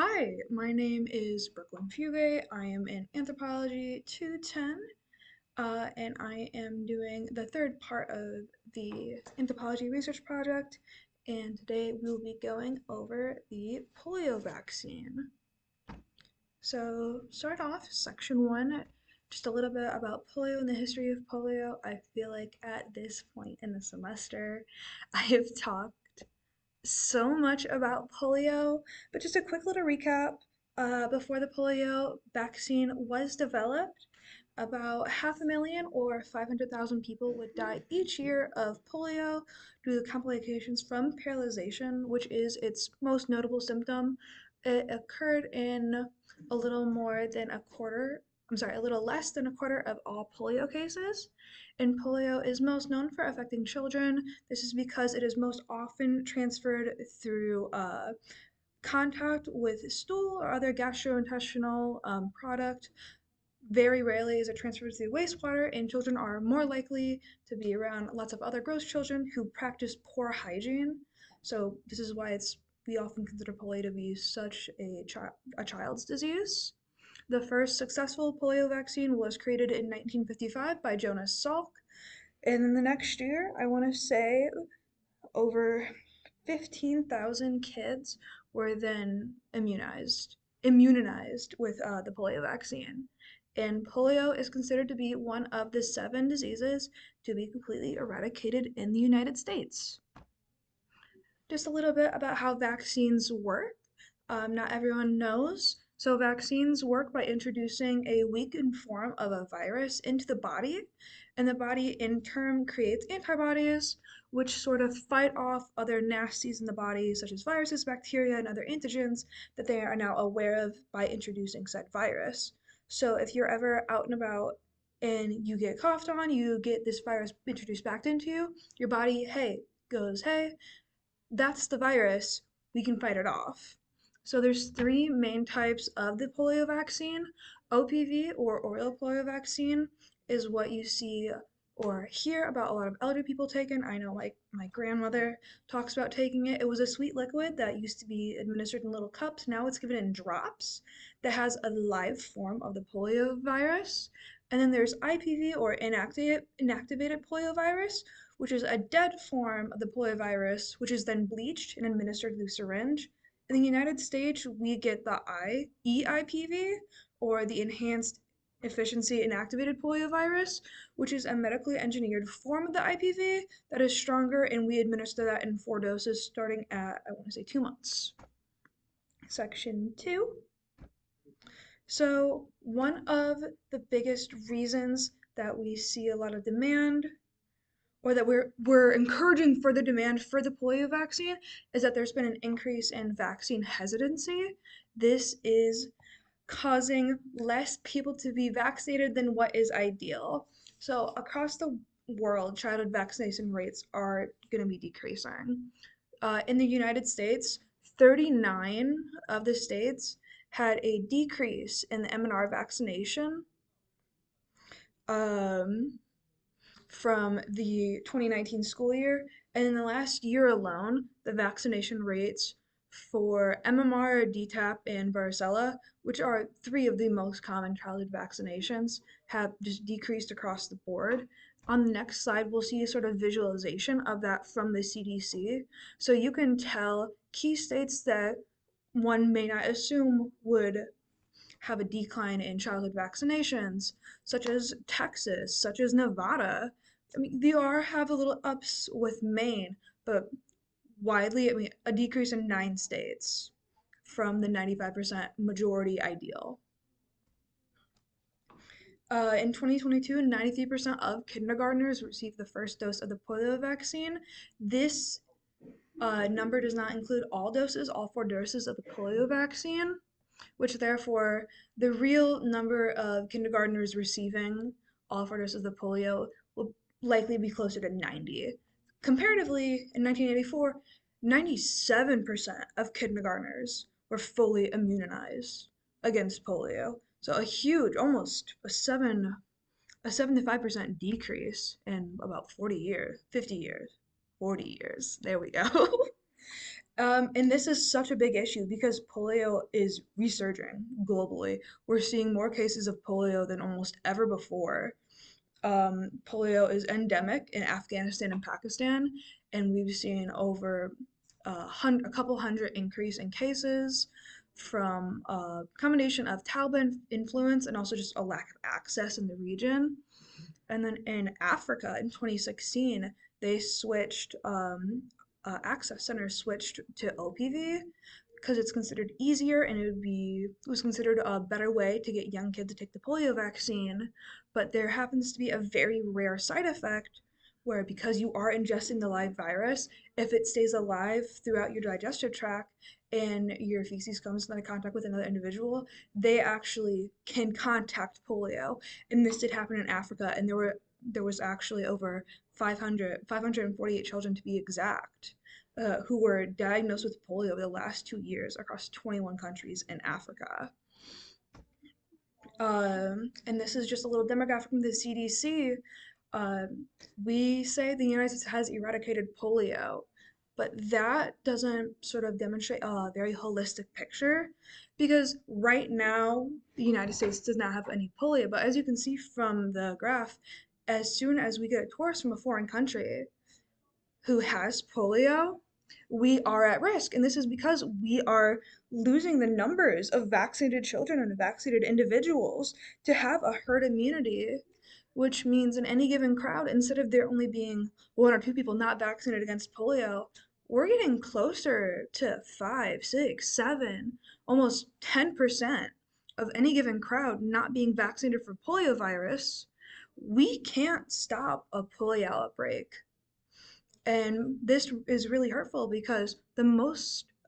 Hi, my name is Brooklyn Fugate. I am in Anthropology 210, and I am doing the third part of the Anthropology research project. And today we will be going over the polio vaccine. So, start off, section one, just a little bit about polio and the history of polio. I feel like at this point in the semester, I have talked so much about polio, but just a quick little recap. Before the polio vaccine was developed, about 500,000 or 500,000 people would die each year of polio due to complications from paralyzation, which is its most notable symptom. It occurred in a little more than a quarter, I'm sorry, a little less than a quarter of all polio cases. And polio is most known for affecting children. This is because it is most often transferred through contact with stool or other gastrointestinal product. Very rarely is it transferred through wastewater, and children are more likely to be around lots of other gross children who practice poor hygiene. So this is why we often consider polio to be such a child's disease. The first successful polio vaccine was created in 1955 by Jonas Salk, and then the next year, I want to say over 15,000 kids were then immunized with the polio vaccine. And polio is considered to be one of the 7 diseases to be completely eradicated in the United States. Just a little bit about how vaccines work. Not everyone knows. So, vaccines work by introducing a weakened form of a virus into the body, and the body in turn creates antibodies, which sort of fight off other nasties in the body, such as viruses, bacteria, and other antigens that they are now aware of by introducing said virus. So, if you're ever out and about and you get coughed on, you get this virus introduced back into you, your body, hey, that's the virus, we can fight it off. So there's 3 main types of the polio vaccine. OPV, or oral polio vaccine, is what you see or hear about a lot of elderly people taking. I know my grandmother talks about taking it. It was a sweet liquid that used to be administered in little cups. Now it's given in drops that has a live form of the polio virus. And then there's IPV, or inactivated poliovirus, which is a dead form of the poliovirus, which is then bleached and administered through syringe. In the United States, we get the EIPV, or the Enhanced Efficiency Inactivated Poliovirus, which is a medically engineered form of the IPV that is stronger, and we administer that in 4 doses starting at, I want to say, 2 months. Section 2. So, one of the biggest reasons that we see a lot of demand, or that we're encouraging further demand for the polio vaccine, is that there's been an increase in vaccine hesitancy. This is causing less people to be vaccinated than what is ideal. So across the world, childhood vaccination rates are going to be decreasing. In the United States, 39 of the states had a decrease in the MNR vaccination. Um, from the 2019 school year. And in the last year alone, the vaccination rates for MMR, DTaP, and varicella, which are 3 of the most common childhood vaccinations, have just decreased across the board. On the next slide, we'll see a sort of visualization of that from the CDC. So you can tell key states that one may not assume would have a decline in childhood vaccinations, such as Texas, such as Nevada. I mean, they are have a little ups with Maine, but widely, I mean, a decrease in 9 states from the 95% majority ideal. In 2022, 93% of kindergartners received the first dose of the polio vaccine. This number does not include all 4 doses of the polio vaccine, which therefore the real number of kindergartners receiving all 4 doses of the polio will likely be closer to 90. Comparatively, in 1984, 97% of kindergartners were fully immunized against polio. So a huge, almost a 75% decrease in about 40 years, 50 years, 40 years. There we go. And this is such a big issue because polio is resurging globally. We're seeing more cases of polio than almost ever before. Polio is endemic in Afghanistan and Pakistan, and we've seen over a couple hundred increase in cases from a combination of Taliban influence and also just a lack of access in the region. And then in Africa in 2016, they switched access centers switched to OPV because it's considered easier and it was considered a better way to get young kids to take the polio vaccine. But there happens to be a very rare side effect where because you are ingesting the live virus, if it stays alive throughout your digestive tract and your feces comes into contact with another individual, they actually can contact polio. And this did happen in Africa, and there was actually over 548 children to be exact, who were diagnosed with polio over the last 2 years across 21 countries in Africa. And this is just a little demographic from the CDC. We say the United States has eradicated polio, but that doesn't sort of demonstrate a very holistic picture because right now the United States does not have any polio. But as you can see from the graph, as soon as we get a tourist from a foreign country, who has polio, we are at risk. And this is because we are losing the numbers of vaccinated children and vaccinated individuals to have a herd immunity, which means in any given crowd, instead of there only being one or two people not vaccinated against polio, we're getting closer to five, six, seven, almost 10% of any given crowd not being vaccinated for polio virus. We can't stop a polio outbreak. And this is really hurtful because the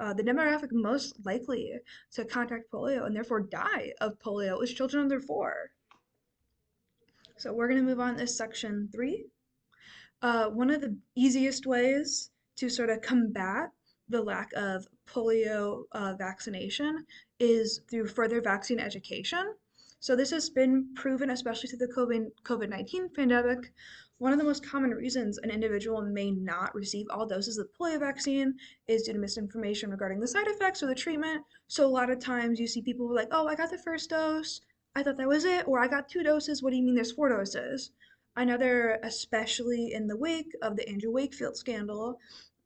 demographic most likely to contact polio and therefore die of polio is children under 4. So we're going to move on to section 3. One of the easiest ways to sort of combat the lack of polio vaccination is through further vaccine education. So this has been proven, especially through the COVID-19 pandemic. One of the most common reasons an individual may not receive all doses of polio vaccine is due to misinformation regarding the side effects or the treatment. So a lot of times you see people who are like, oh, I got the first dose. I thought that was it. Or I got 2 doses. What do you mean there's 4 doses? Another, especially in the wake of the Andrew Wakefield scandal,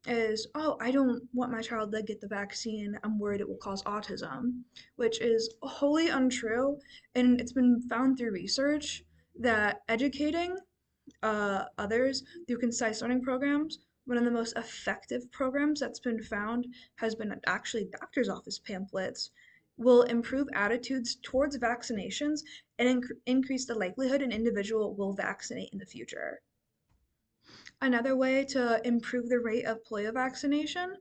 is, oh, I don't want my child to get the vaccine. I'm worried it will cause autism, which is wholly untrue. And it's been found through research that educating others through concise learning programs, one of the most effective programs that's been found has been actually doctor's office pamphlets, will improve attitudes towards vaccinations and increase the likelihood an individual will vaccinate in the future. Another way to improve the rate of polio vaccination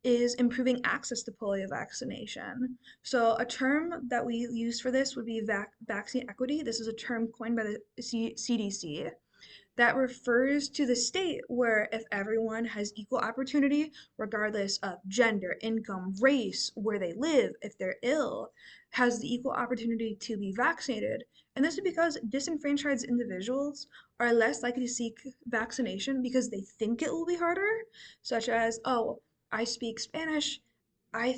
is improving access to polio vaccination. So a term that we use for this would be vaccine equity. This is a term coined by the CDC that refers to the state where if everyone has equal opportunity, regardless of gender, income, race, where they live, if they're ill, has the equal opportunity to be vaccinated. And this is because disenfranchised individuals are less likely to seek vaccination because they think it will be harder, such as, oh, I speak Spanish. I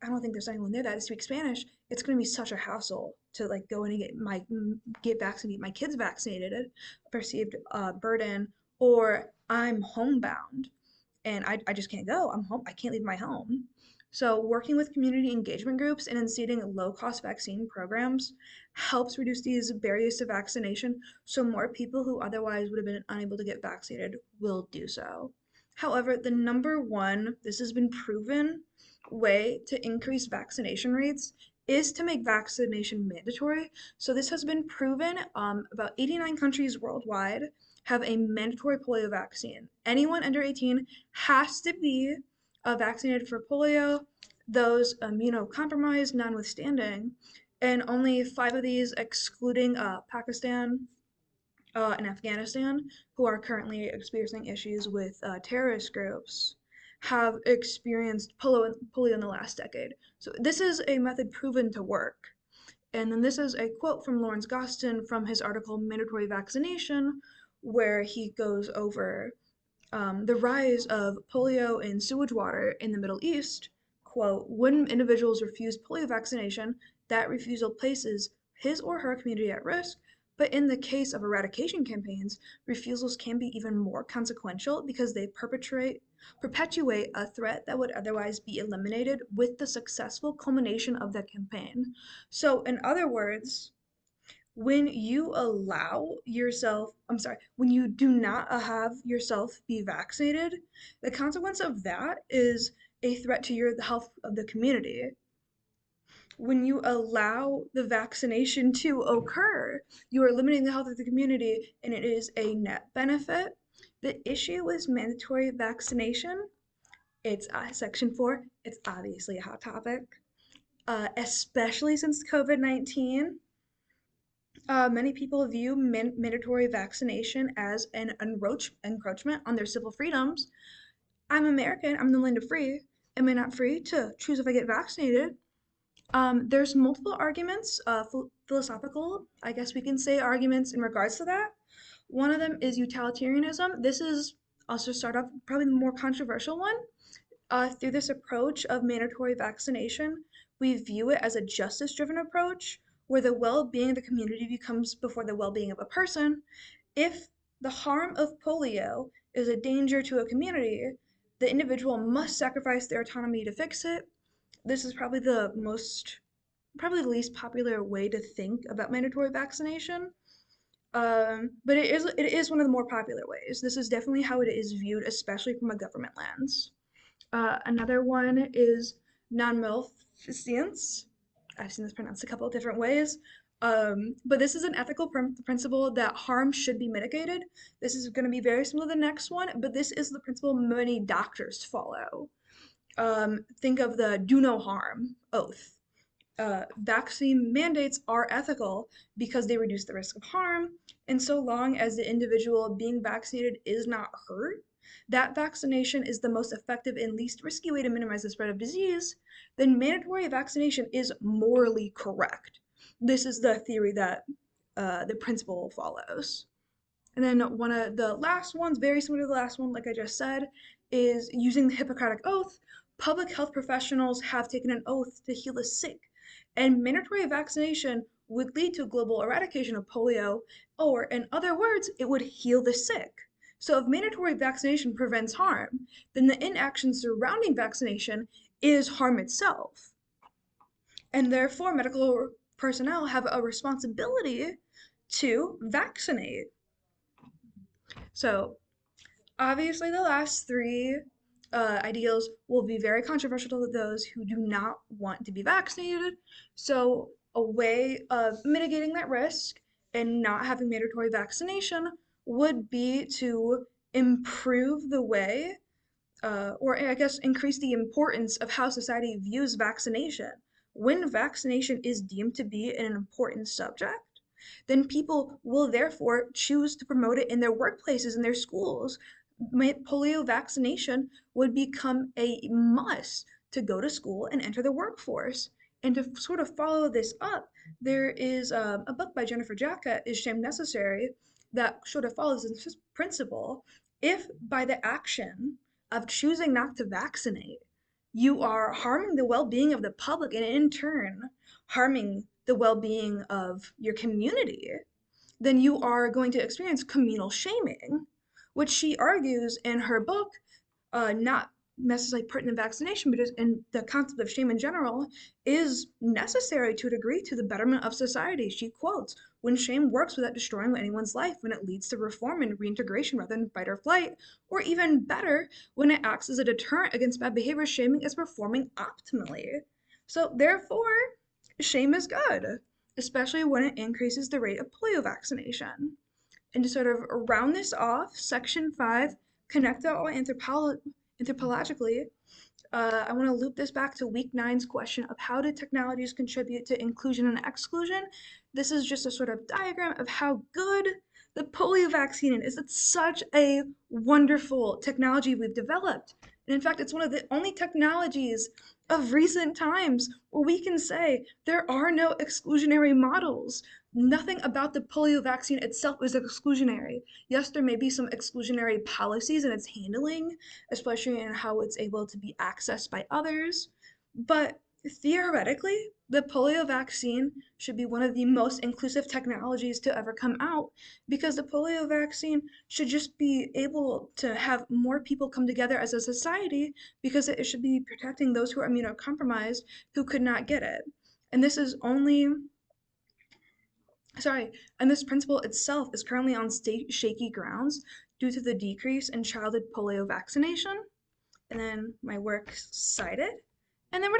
don't think there's anyone there that speaks Spanish. It's going to be such a hassle to like go in and get vaccinated, my kids vaccinated, perceived burden, or I'm homebound and I just can't go. I'm home. I can't leave my home. So working with community engagement groups and instituting low-cost vaccine programs helps reduce these barriers to vaccination so more people who otherwise would have been unable to get vaccinated will do so. However, the number one, this has been proven, way to increase vaccination rates is to make vaccination mandatory. So this has been proven. About 89 countries worldwide have a mandatory polio vaccine. Anyone under 18 has to be vaccinated for polio, those immunocompromised notwithstanding, and only 5 of these, excluding Pakistan and Afghanistan, who are currently experiencing issues with terrorist groups, have experienced polio in the last decade. So this is a method proven to work. And then this is a quote from Lawrence Gostin from his article Mandatory Vaccination, where he goes over The rise of polio in sewage water in the Middle East, quote, when individuals refuse polio vaccination, that refusal places his or her community at risk. But in the case of eradication campaigns, refusals can be even more consequential because they perpetuate a threat that would otherwise be eliminated with the successful culmination of the campaign. So, in other words, when you allow yourself, I'm sorry, when you do not have yourself be vaccinated, the consequence of that is a threat to the health of the community. When you allow the vaccination to occur, you are limiting the health of the community and it is a net benefit. The issue with mandatory vaccination, it's section 4, it's obviously a hot topic, especially since COVID-19. Many people view mandatory vaccination as an encroachment on their civil freedoms. I'm American, I'm in the land of free. Am I not free to choose if I get vaccinated? There's multiple arguments, philosophical, I guess we can say, arguments in regards to that. One of them is utilitarianism. This is also start off probably the more controversial one. Through this approach of mandatory vaccination, we view it as a justice driven approach where the well being of the community becomes before the well being of a person. If the harm of polio is a danger to a community, the individual must sacrifice their autonomy to fix it. This is probably the least popular way to think about mandatory vaccination. But it is one of the more popular ways. This is definitely how it is viewed, especially from a government lens. Another one is non-maleficence. I've seen this pronounced a couple of different ways. But this is an ethical principle that harm should be mitigated. This is going to be very similar to the next one, but this is the principle many doctors follow. Think of the do no harm oath. Vaccine mandates are ethical because they reduce the risk of harm, and so long as the individual being vaccinated is not hurt, that vaccination is the most effective and least risky way to minimize the spread of disease, then mandatory vaccination is morally correct. This is the theory that the principle follows. And then one of the last ones, very similar to the last one, like I just said, is using the Hippocratic Oath. Public health professionals have taken an oath to heal the sick, and mandatory vaccination would lead to global eradication of polio, or in other words, it would heal the sick. So if mandatory vaccination prevents harm, then the inaction surrounding vaccination is harm itself. And therefore, medical personnel have a responsibility to vaccinate. So obviously, the last three ideals will be very controversial to those who do not want to be vaccinated. So, a way of mitigating that risk and not having mandatory vaccination would be to improve the way or I guess increase the importance of how society views vaccination. When vaccination is deemed to be an important subject, then people will therefore choose to promote it in their workplaces, in their schools. Polio vaccination would become a must to go to school and enter the workforce. And to sort of follow this up, there is a book by Jennifer Jacka, Is Shame Necessary, that sort of follows this principle. If by the action of choosing not to vaccinate, you are harming the well being of the public and in turn harming the well being of your community, then you are going to experience communal shaming, which she argues in her book, not necessarily pertinent vaccination, but in the concept of shame in general, is necessary to a degree to the betterment of society. She quotes, when shame works without destroying anyone's life, when it leads to reform and reintegration rather than fight or flight, or even better, when it acts as a deterrent against bad behavior, shaming is performing optimally. So therefore, shame is good, especially when it increases the rate of polio vaccination. And to sort of round this off, section 5, connect it all anthropologically, I want to loop this back to week 9's question of how do technologies contribute to inclusion and exclusion. This is just a sort of diagram of how good the polio vaccine is. It's such a wonderful technology we've developed. And in fact, it's one of the only technologies of recent times where we can say there are no exclusionary models. Nothing about the polio vaccine itself is exclusionary. Yes, there may be some exclusionary policies in its handling, especially in how it's able to be accessed by others, but theoretically, the polio vaccine should be one of the most inclusive technologies to ever come out because the polio vaccine should just be able to have more people come together as a society because it should be protecting those who are immunocompromised who could not get it. And this is only, sorry, and this principle itself is currently on shaky grounds due to the decrease in childhood polio vaccination. And then my work cited, and then we're